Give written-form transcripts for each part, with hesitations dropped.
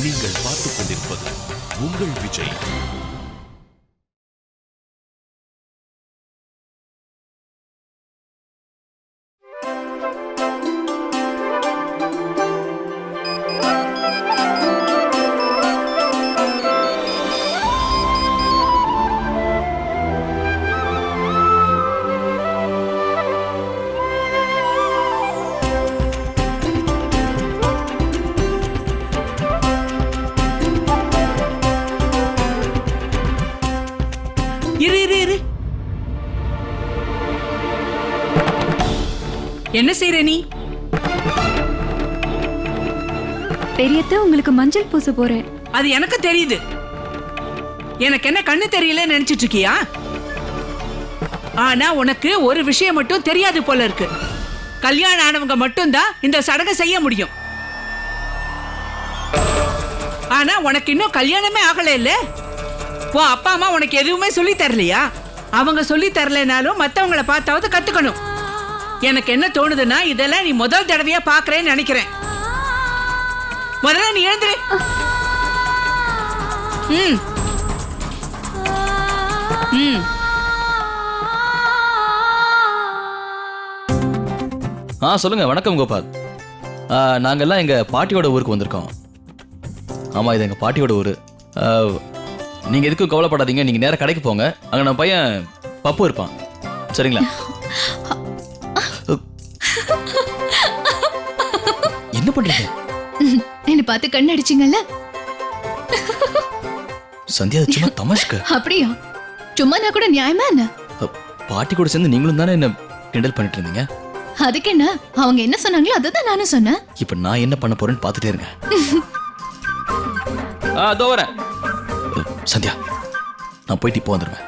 நீங்கள் பார்த்துக் கொண்டிருப்பது உங்கள் விஜய். என்ன செய்ற நீ? பெரியத்த உங்களுக்கு மஞ்சள் பூச போறேன். அது எனக்கு தெரியுது. எனக்கு என்ன கண்ணு தெரியல நினைச்சிட்டு இருக்கியா? ஆனா உனக்கு ஒரு விஷயம் மட்டும் தெரியாது போல இருக்கு. கல்யாணம் ஆனவங்க மட்டும்தான் இந்த சடங்கை செய்ய முடியும். ஆனா உனக்கு இன்னும் கல்யாணமே ஆகல இல்ல? உன் அப்பா அம்மா உனக்கு எதுவுமே சொல்லி தரலையா? அவங்க சொல்லி தரலனாலும் மத்தவங்களை பார்த்தாவது கத்துக்கணும். எனக்கு என்ன தோணுதுன்னா இதெல்லாம் நீ முதல் தடவையா பாக்குறேன்னு நினைக்கிறேன். முதல்ல நீ எழுந்துரு. சொல்லுங்க. வணக்கம் கோபால். நாங்கெல்லாம் எங்க பாட்டியோட ஊருக்கு வந்திருக்கோம். ஆமா, இது எங்க பாட்டியோட ஊரு. நீங்க எதுக்கும் கவலைப்படாதீங்க. நீங்க நேரா கடைக்கு போங்க. அங்க நம்ம பையன் பப்பு இருப்பான். சரிங்களா? என்ன பண்றீங்க? என்ன பார்த்து கண்ணு அடிச்சீங்கல்ல? சந்தியா சும்மா தமாஷ்க்கு. அப்படியா? சும்மா நான் கூட நியாயமா என்ன? பாட்டி கூட சேர்ந்து நீங்களும் தானே என்ன கிண்டல் பண்ணிட்டு இருந்தீங்க. அதுக்கு என்ன? அவங்க என்ன சொன்னாங்களோ அதுதான் நானும் சொன்னேன். இப்ப நான் என்ன பண்ண போறேன்னு பாத்துட்டே இருங்க. அதோ வரேன். சந்தியா, நான் போயிட்டு இப்போ வந்துடுவேன்.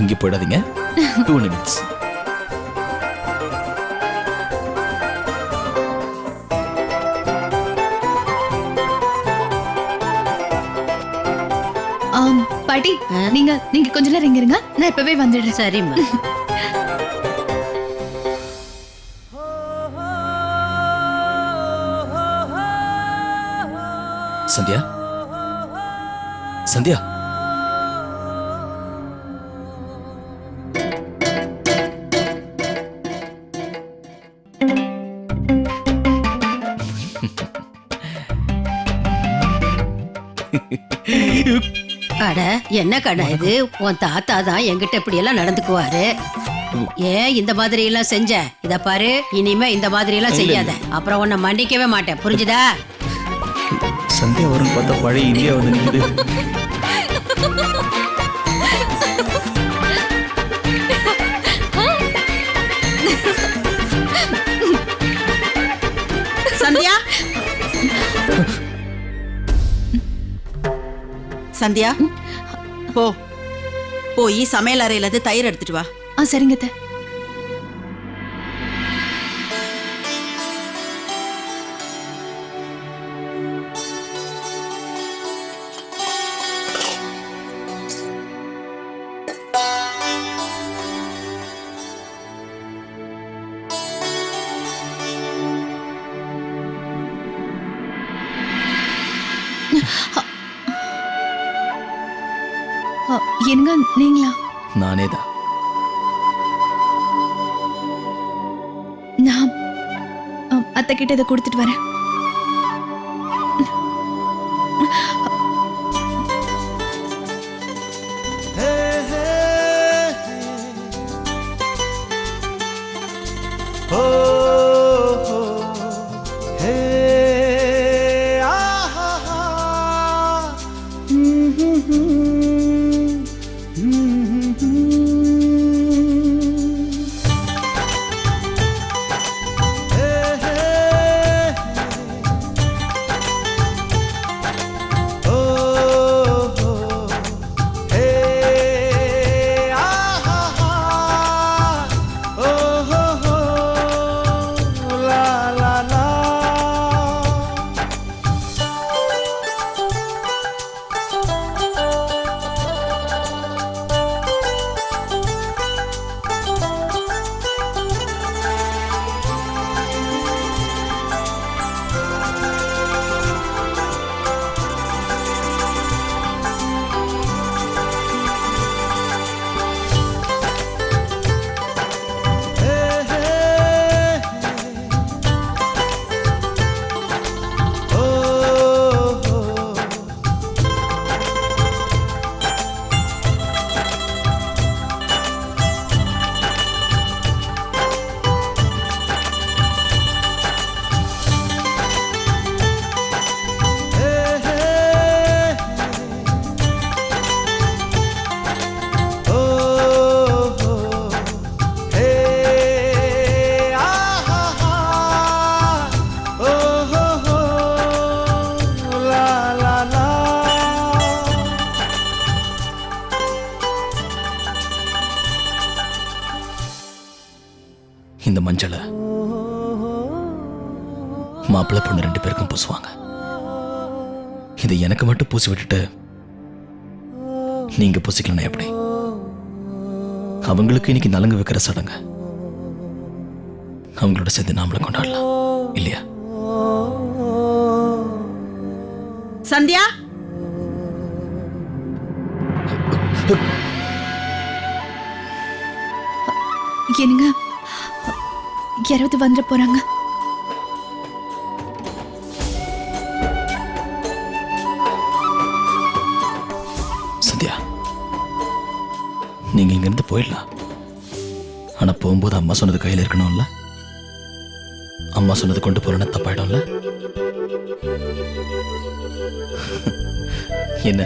எங்க போயிடாதீங்க. 2 minutes. பாட்டி, நீங்க கொஞ்ச நேரம் இங்க இருங்க. நான் இப்பவே வந்துடுறேன். சரிம்மா. சந்தியா, சந்தியா, அட என்ன கடை இது? உன் தாத்தா தான் என்கிட்ட இப்படி எல்லாம் நடந்துக்குவாரு. ஏன் இந்த மாதிரி எல்லாம் செஞ்ச? இத பாரு, இனிமே இந்த மாதிரி எல்லாம் செய்யாத. அப்புறம் உன்னை மன்னிக்கவே மாட்டேன். புரிஞ்சுதா? சந்தியா வரும் பார்த்தா பழைய இந்தியா வந்து நிக்குது. சந்தியா, சந்தியா, போய் சமையல் அறையில இருந்து தயிர் எடுத்துட்டு வா. சரிங்க அத்தை. என்னங்க நீங்களா? நானே தான். நான் அத்தை கிட்ட இதை கொடுத்துட்டு வரேன். இந்த மஞ்சளை மாப்பிள்ளை பொண்ணு 2 பேருக்கும் பூசுவாங்க. இதை எனக்கு மட்டும் பூசி விட்டுட்டு நீங்க பூசிக்கலன்னா எப்படி? அவங்களுக்கு இன்னைக்கு நலங்கு வைக்கிற சடங்கு, அவங்களோட சேர்ந்து நாமளும் கொண்டாடலாம் இல்லையா? சந்தியா, என்னங்க, யாராவது வந்துட போறாங்க. சந்தியா, நீங்க இங்க இருந்து போயிடலாம். ஆனா போகும்போது அம்மா சொன்னது கையில இருக்கணும்ல. அம்மா சொன்னது கொண்டு போறேன்னா தப்பாயிடும்ல. என்ன?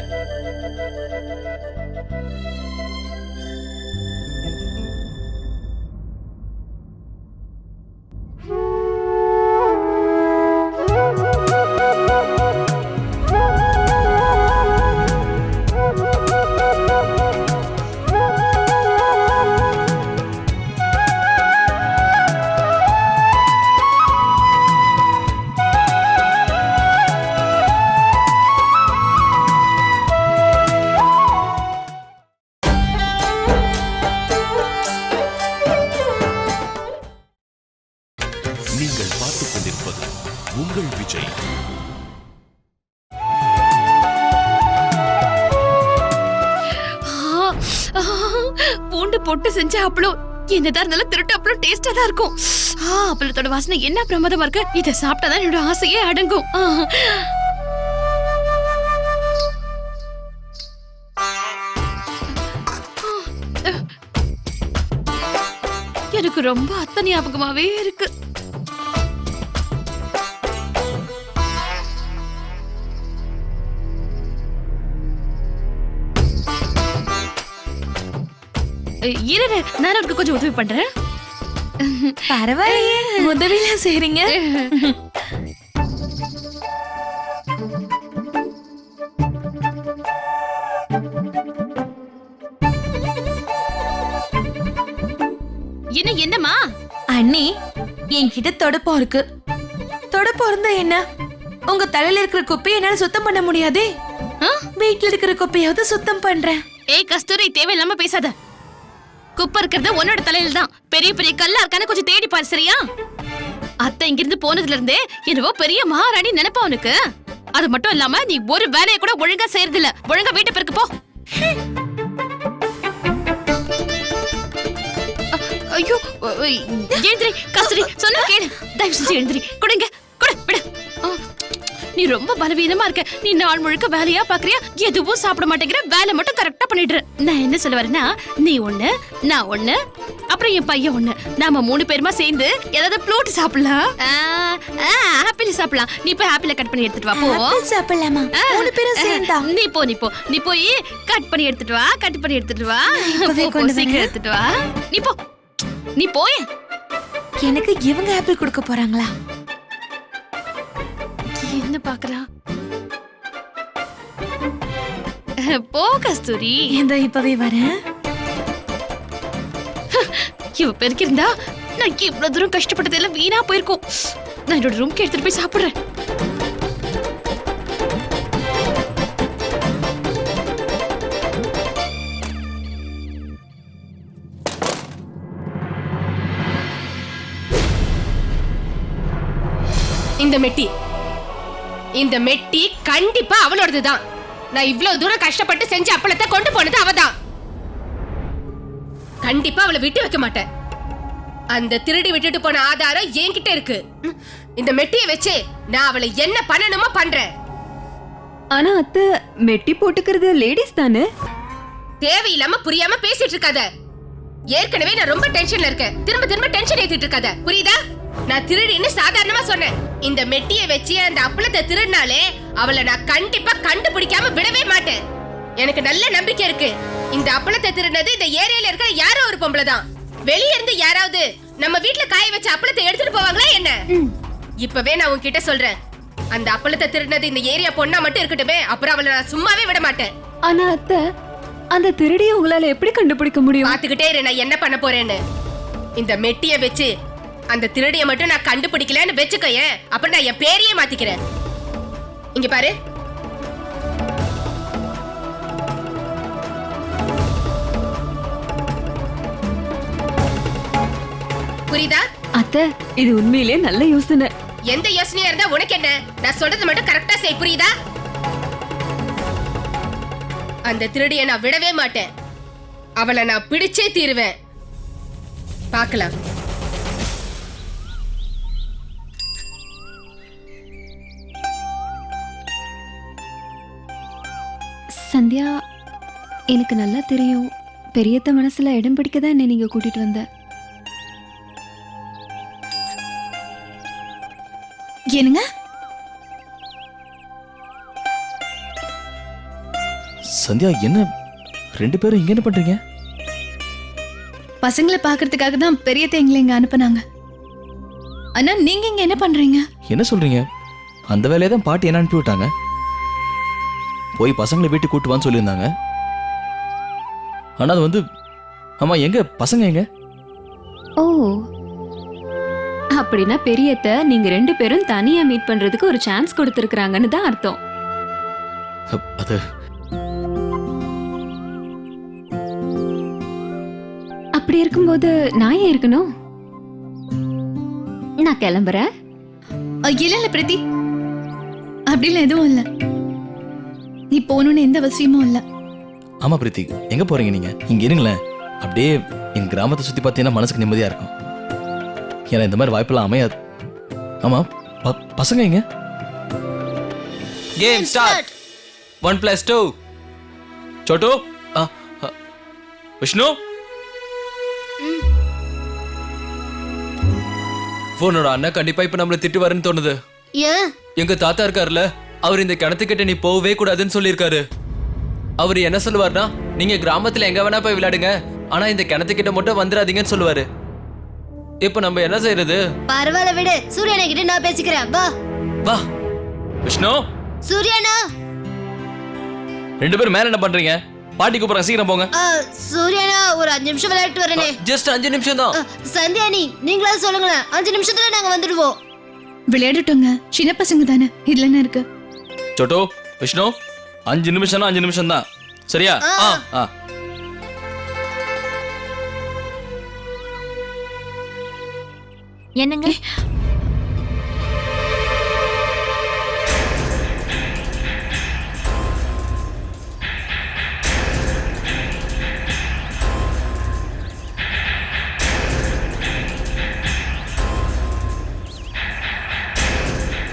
நீங்கள் பார்த்துக் கொண்டிருப்பது உங்கள் விஜய். பூண்டு போட்டு செஞ்ச அப்பளம் என்னதான் இருந்தாலும் திருட்டு அப்பளம் டேஸ்டா தான் இருக்கும். அப்பளத்தோட வாசனை என்ன பிரமாதமா இருக்கு. இதை சாப்பிட்டாதான் என்னோட ஆசையே அடங்கும். எனக்கு ரொம்ப அத்தை ஞாபகமாவே இருக்கு. இரு, நான் உனக்கு கொஞ்சம் உதவி பண்றேன். பரவாயில்லையே, உதவிலாம் செய்றீங்க. என்னம்மா? அண்ணி, என்கிட்ட தொடப்பம் இருக்கு. தொடப்பம் இருந்தா என்ன? உங்க தலையில இருக்கிற குப்பையை என்னால சுத்தம் பண்ண முடியாதே. வீட்டுல இருக்கிற குப்பையாவது சுத்தம் பண்றேன். ஏய் கஸ்தூரி, தேவையில்லாம பேசாத. குப்பை இருக்கிறது உன்னோட தலையில தான். பெரிய பெரிய கல்லா இருக்கான்னு கொஞ்சம் தேடி பாரு, சரியா? அத்தை இங்கிருந்து போனதுல இருந்தே என்னவோ பெரிய மகாராணி நினைப்பா உனக்கு. அது மட்டும் இல்லாம நீ ஒரு வேலையை கூட ஒழுங்கா செய்யறது இல்ல. ஒழுங்கா வீட்டு பேருக்கு போ. ஐயோ, எழுந்திரி கஸ்தூரி, சொன்ன கேளு. தயவு செஞ்சு எழுந்திரி. கொடுங்க, கொடு, விடு. நீ ரொம்ப பலவீனமா இருக்க. நீ நாள் முழுக்க வேலையா பாக்குறியா? எதுவும் சாப்பிட மாட்டேங்கிற. வேலை மட்டும் கரெக்டா பண்ணிடுற. நான் என்ன சொல்ல வரேன்னா, நீ ஒண்ணு, நான் ஒண்ணு, அப்புறம் என் பையன் ஒண்ணு. நாம 3 பேருமா சேர்ந்து ஏதாவது ஃப்ளூட் சாப்பிடலாம். ஆப்பிள் சாப்பிடலாம். நீ போய் ஆப்பிள கட் பண்ணி எடுத்துட்டு வா. போ. ஆப்பிள் சாப்பிடலாமா? 3 பேரும் சேர்ந்தா? நீ போய் கட் பண்ணி எடுத்துட்டு வா. கட் பண்ணி எடுத்துட்டு வா. இப்பவே கொண்டு வரேன். சீக்கிரம் எடுத்துட்டு வா. நீ போய். எனக்கு இவங்க ஆப்பிள் கொடுக்க போறாங்களா? என்ன பாக்குறா? போ கஸ்தூரி. இந்த இப்பவே வரேன். இவ பெருக்கிருந்தா நான் இவ்வளவு தூரம் கஷ்டப்பட்டது எல்லாம் வீணா போயிருக்கும். நான் என்னோட ரூம்க்கு எடுத்துட்டு போய் சாப்பிடுறேன். இந்த மெட்டி கண்டிப்பா அவளோடதுதான். நான் இவ்வளவு தூரம் கஷ்டப்பட்டு செஞ்ச அப்பளத்தை கொண்டு போனது அவதான். கண்டிப்பா அவளை விட்டு வைக்க மாட்டேன். அந்த திருடி விட்டுட்டு போன ஆதாரம் என்கிட்ட இருக்கு. இந்த மெட்டியை வச்சு நான் அவளை என்ன பண்ணணுமோ பண்றேன். ஆனா அத்தை, மெட்டி போட்டுக்கிறது லேடிஸ் தானே? தேவையில்லாம புரியாம பேசிட்டு இருக்காத. ஏற்கனவே நான் ரொம்ப டென்ஷன்ல இருக்கேன். திரும்ப திரும்ப டென்ஷன் ஏத்திட்டு இருக்காத, புரியுதா? நான் திருடின்னு சாதாரணமா சொன்னேன். இந்த மெட்டியை வச்சு அந்த அப்பளத்தை திருடினாலே அவளை நான் கண்டிப்பா கண்டுபிடிக்காம விடவே மாட்டேன். எனக்கு நல்ல நம்பிக்கை இருக்கு. இந்த அப்பளத்தை திருடினது இந்த ஏரியால இருக்கிற யாரோ ஒரு பொம்பளை தான். வெளிய இருந்து யாராவது நம்ம வீட்ல காய வச்ச அப்பளத்தை எடுத்துட்டு போவாங்களா என்ன? இப்பவே நான் உன்கிட்ட சொல்றேன், அந்த அப்பளத்தை திருடினது இந்த ஏரியா பொண்ணா மட்டும் இருக்கட்டுமே, அப்புறம் அவளை நான் சும்மாவே விட மாட்டேன். ஆனா அத்தை, அந்த திருடியை உங்களால எப்படி கண்டுபிடிக்க முடியும்? பாத்துக்கிட்டே இரு நான் என்ன பண்ண போறேன்னு. இந்த மெட்டியை வச்சு அந்த திருடிய மட்டும் நான் கண்டுபிடிக்கலன்னு வெச்சுக்கயேன், அப்புறம் நான் என் பேரையே மாத்திக்கிறேன். இங்க பாரு, புரியுதா? அத்தை இது உண்மையிலேயே நல்ல யோசனை. எந்த யோசனையா இருந்தா உனக்கு என்ன? நான் சொல்றது மட்டும் கரெக்டா செய், புரியுதா? அந்த திருடிய நான் விடவே மாட்டேன். அவளை நான் பிடிச்சே தீருவேன். பார்க்கலாம். சந்தியா, எனக்கு நல்லா தெரியும் பெரியத்த மனசுல இடம் பிடிக்க தான் என்னை நீங்க கூட்டிட்டு வந்த. என்னங்க? சந்தியா, என்ன 2 பேரும் இங்க என்ன பண்றீங்க? பசங்களை பாக்குறதுக்காக தான் பெரியத்தை எங்களை இங்க அனுப்புனாங்க. ஆனா நீங்க இங்க என்ன பண்றீங்க? என்ன சொல்றீங்க? அந்த வேலையை தான் பாட்டி என்ன அனுப்பி விட்டாங்க. போய் பசங்களை வீட்டுக்கு கூட்டு வான்னு சொல்லியிருந்தாங்க. ஆனா அது வந்து, ஆமா, எங்க பசங்க எங்க? ஓ, அப்படின்னா பெரியத்த நீங்க 2 பேரும் தனியா மீட் பண்றதுக்கு ஒரு சான்ஸ் கொடுத்திருக்காங்கன்னு தான் அர்த்தம். அது அப்படி இருக்கும்போது நான் ஏன் இருக்கணும்? நான் கிளம்புறேன். இல்ல பிரீத்தி, அப்படிலாம் எதுவும் இல்ல. நீ போகணும்னு எந்த அவசியமும் இல்ல. ஆமா பிரீத்தி, எங்க போறீங்க நீங்க? இங்க இருங்களேன். அப்படியே எங்க கிராமத்தை சுத்தி பார்த்தீங்கன்னா மனசுக்கு நிம்மதியா இருக்கும். ஏன்னா இந்த மாதிரி வாய்ப்பெல்லாம் அமையாது. ஆமா, பசங்க எங்க? Game start. 1 + 2. சோட்டு, விஷ்ணு, உன்னோட அண்ணா கண்டிப்பா இப்ப நம்மள திட்டுவாருன்னு தோணுது. ஏன்? எங்க தாத்தா இருக்காருல்ல, அவர் இந்த கிணத்துக்கிட்ட நீ போகவே கூடாதுன்னு சொல்லியிருக்காரு. அவர் என்ன சொல்லுவார்னா, நீங்க கிராமத்துல எங்க வேணா போய் விளையாடுங்க, ஆனா இந்த கிணத்துக்கிட்ட மட்டும் வந்துடாதீங்கன்னு சொல்லுவாரு. இப்ப நம்ம என்ன செய்யறது? பரவாயில்ல விடு, சூரியனை கிட்ட நான் பேசிக்கிறேன். வா வா விஷ்ணு. சூரியனா. 2 பேரும் மேல என்ன பண்றீங்க? பாட்டி கூப்பிடுறேன், சீக்கிரம் போங்க. சூரியனா, ஒரு 5 நிமிஷம் விளையாட்டு வரனே. ஜஸ்ட் 5 நிமிஷம் தான். சந்தியா, நீங்களா சொல்லுங்களேன். 5 நிமிஷத்துல நாங்க வந்துடுவோம். விளையாடட்டுங்க, சின்ன பசங்க தானே, இதுல என்ன இருக்கு? சோட்டு, விஷ்ணு, 5 நிமிஷம்னா 5 நிமிஷம் தான், சரியா? என்னங்க?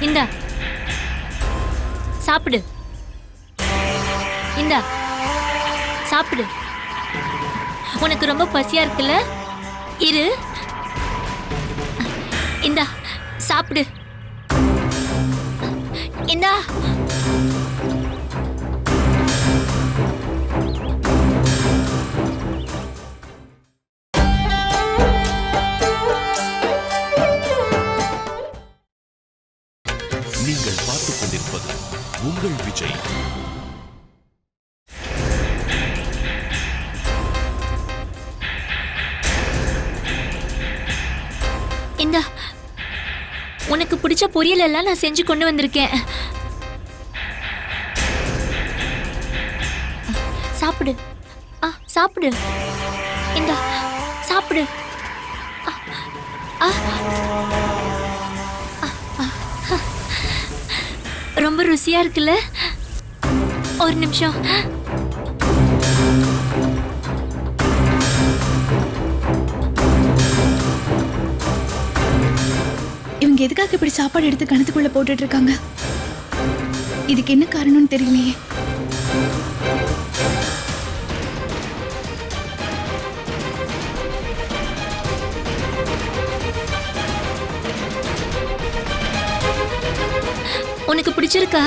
இந்தா சாப்பிடு. இந்தா சாப்பிடு. உனக்கு ரொம்ப பசியா இருக்குல்ல? இரு, இந்தா சாப்பிடு. இந்தா. நீங்கள் பார்த்துக் கொண்டிருப்பது உங்கள் விஜய். இந்தா, உனக்கு பிடிச்ச பொரியல் எல்லாம் நான் செஞ்சு கொண்டு வந்திருக்கேன். சாப்பிடு. சாப்பிடு. இந்தா சாப்பிடு. ரொம்ப ருசியா இருக்குல்ல? ஒரு நிமிஷம். இவங்க எதுக்காக இப்படி சாப்பாடு எடுத்து கணத்துக்குள்ள போட்டுட்டு இருக்காங்க? இதுக்கு என்ன காரணம்னு தெரியலையே. உனக்கு பிடிச்சிருக்கா?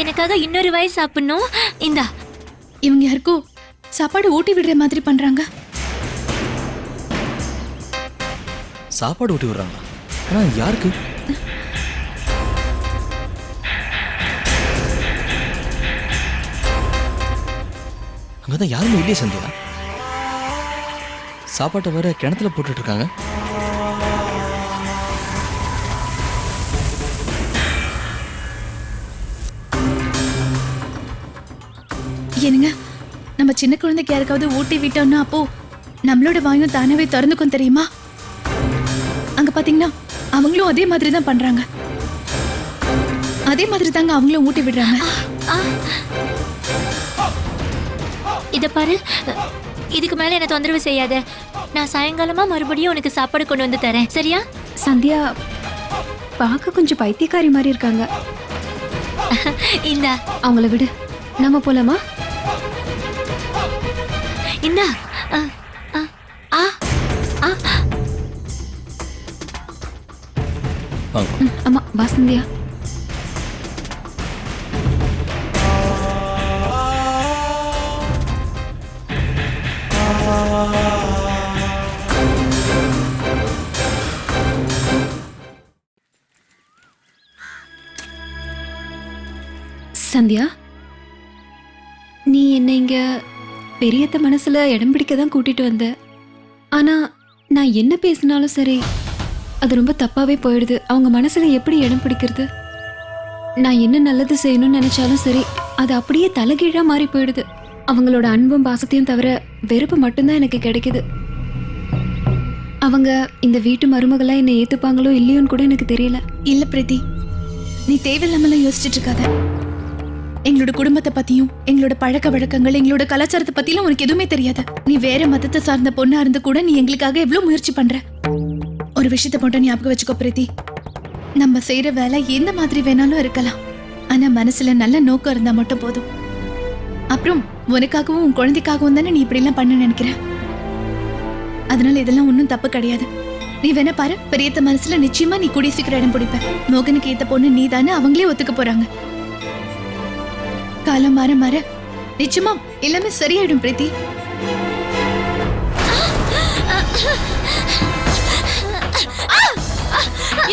எனக்காக இன்னொரு வாய் சாப்பிடணும். இந்தா. இவங்க யாருக்கோ சாப்பாடு ஊட்டி விடுற மாதிரி பண்றாங்க. சாப்பாடு ஊட்டி விடுறாங்க, ஆனா யாருக்கு? அங்கதான் யாருமே இல்லையே சந்தியா. சாப்பாட்டை வேற கிணத்துல போட்டுட்டு இருக்காங்க. என்னங்க, நம்ம சின்ன குழந்தைக்கு யாருக்காவது ஊட்டி விட்டோம்னா அப்போ நம்மளோட வாயும் தானவே திறந்துக்கும் தெரியுமா? அங்க பாத்தீங்கன்னா அவங்களும் அதே மாதிரி தான் பண்றாங்க. அதே மாதிரி தாங்க அவங்களும் ஊட்டி விடுறாங்க. இத பாரு, இதுக்கு மேல என்ன தொந்தரவு செய்யாத. நான் சாயங்காலமா மறுபடியும் உனக்கு சாப்பாடு கொண்டு வந்து தரேன், சரியா? சந்தியா பார்க்க கொஞ்சம் பைத்தியக்காரி மாதிரி இருக்காங்க. இந்தா அவங்கள விடு, நம்ம போலாமா? இந்தா. வாங்க. ஆமா வா சந்தியா. சந்தியா, நீ என்னை இங்க பெரியத்த மனசுல இடம் பிடிக்க தான் கூட்டிட்டு வந்த. ஆனா நான் என்ன பேசினாலும் சரி அது ரொம்ப தப்பாவே போயிடுது. அவங்க மனசுல எப்படி இடம் பிடிக்கிறது? நான் என்ன நல்லது செய்யணும்னு நினைச்சாலும் சரி அது அப்படியே தலைகீழா மாறி போயிடுது. அவங்களோட அன்பும் பாசத்தையும் தவிர வெறுப்பு மட்டும்தான் எனக்கு கிடைக்குது. அவங்க இந்த வீட்டு மருமகளா என்னை ஏத்துப்பாங்களோ இல்லையோன்னு கூட எனக்கு தெரியல. இல்ல பிரீத்தி, நீ தேவையில்லாமலாம் யோசிச்சுட்டு இருக்காத. எங்களோட குடும்பத்தை பத்தியும் எங்களோட பழக்க வழக்கங்கள் எங்களோட கலாச்சாரத்தை பத்தியும் உனக்கு எதுவுமே தெரியாது. நீ வேற மதத்தை சார்ந்த பொண்ணா இருந்து கூட நீ எங்களுக்காக எவ்வளவு முயற்சி பண்ற. ஒரு விஷயத்தை மட்டும் ஞாபகம் வச்சுக்கோ பிரீத்தி, நம்ம செய்யற வேலை எந்த மாதிரி வேணாலும் இருக்கலாம், ஆனா மனசுல நல்ல நோக்கம் இருந்தா மட்டும் போதும். அப்புறம் உனக்காகவும் உன் குழந்தைக்காகவும் தானே நீ இப்படி எல்லாம் பண்ண நினைக்கிற. அதனால இதெல்லாம் ஒன்றும் தப்பு கிடையாது. நீ வேணா பாரு, பெரியத்த மனசுல நிச்சயமா நீ கூடிய சீக்கிரம் இடம் பிடிப்ப. மோகனுக்கு ஏத்த பொண்ணு நீ தானே அவங்களே ஒத்துக்க போறாங்க. காலம் மாற மாற நிச்சயமா எல்லாமே சரியாயிடும் பிரீத்தி.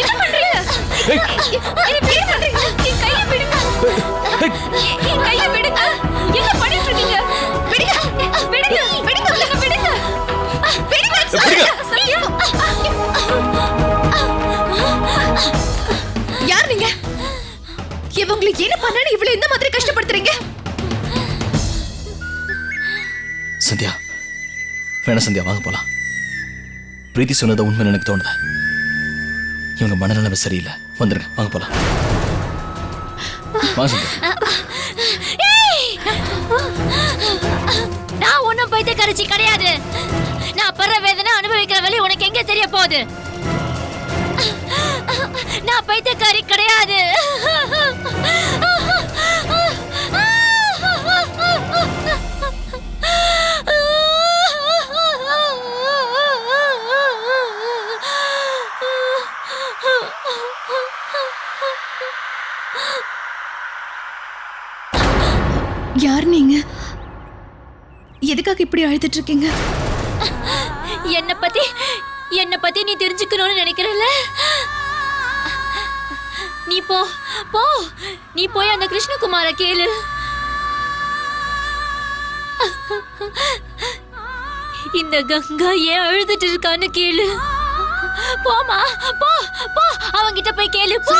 என்ன பண்றீங்க? என்ன பண்றீங்க? என் கையை விடுங்க. என் கையை விடுங்க. என்ன பண்ணிட்டு இருக்கீங்க? விடுங்க. விடுங்க. விடுங்க. விடுங்க. விடுங்க. சத்யா. யார் நீங்க? இவங்களுக்கு என்ன பண்ணானே இவ்வளவு இந்த மாதிரி கஷ்டப்படுத்துறீங்க? சந்தியா வேணா சந்தியா, வாங்க போலாம். பிரீத்தி சொன்னதை உண்மைன்னு எனக்கு தோணுது. இவங்க மனநிலைமை சரியில்லை. வந்துருங்க, வாங்க போலாம். வாங்க சந்தியா. நான் ஒன்னும் பைத்தியக்காரச்சி கிடையாது. நான் படுற வேதனை அனுபவிக்கிற வழி உனக்கு எங்க தெரிய போகுது? நான் பைத்தியக்காரி கிடையாது. யார் நீங்க? எதுக்காக இப்படி அழுதுட்டு இருக்கீங்க? என்ன பத்தி நீ தெரிஞ்சுக்கணும்னு நினைக்கிறல்ல? நீ போ போ, நீ போய் அந்த கிருஷ்ணகுமார கேளு. இந்த கங்கா ஏன் அழுதுட்டு இருக்கான்னு கேளு. போமா, போ போ, அவங்கிட்ட போய் கேளு. போ.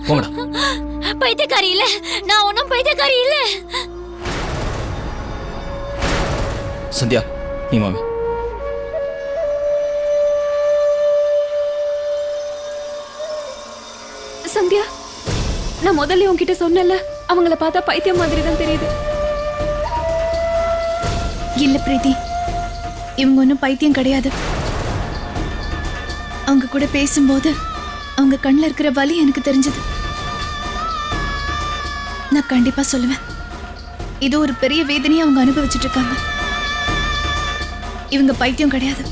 போங்கடா. பைத்தியக்காரி இல்ல, நான் ஒன்னும் பைத்தியக்காரி இல்ல. சந்தியா நீ வாங்க. சந்தியா, நான் முதல்ல உன்கிட்ட சொன்னல, அவங்கள பார்த்தா பைத்தியம் மாதிரி தான் தெரியுது. இல்ல பிரீத்தி, இவங்க ஒன்றும் பைத்தியம் கிடையாது. அவங்க கூட பேசும்போது அவங்க கண்ணில் இருக்கிற வலி எனக்கு தெரிஞ்சது. நான் கண்டிப்பா சொல்லுவேன், இது ஒரு பெரிய வேதனையை அவங்க அனுபவிச்சுட்டு இருக்காங்க. இவங்க பைத்தியம் கிடையாது.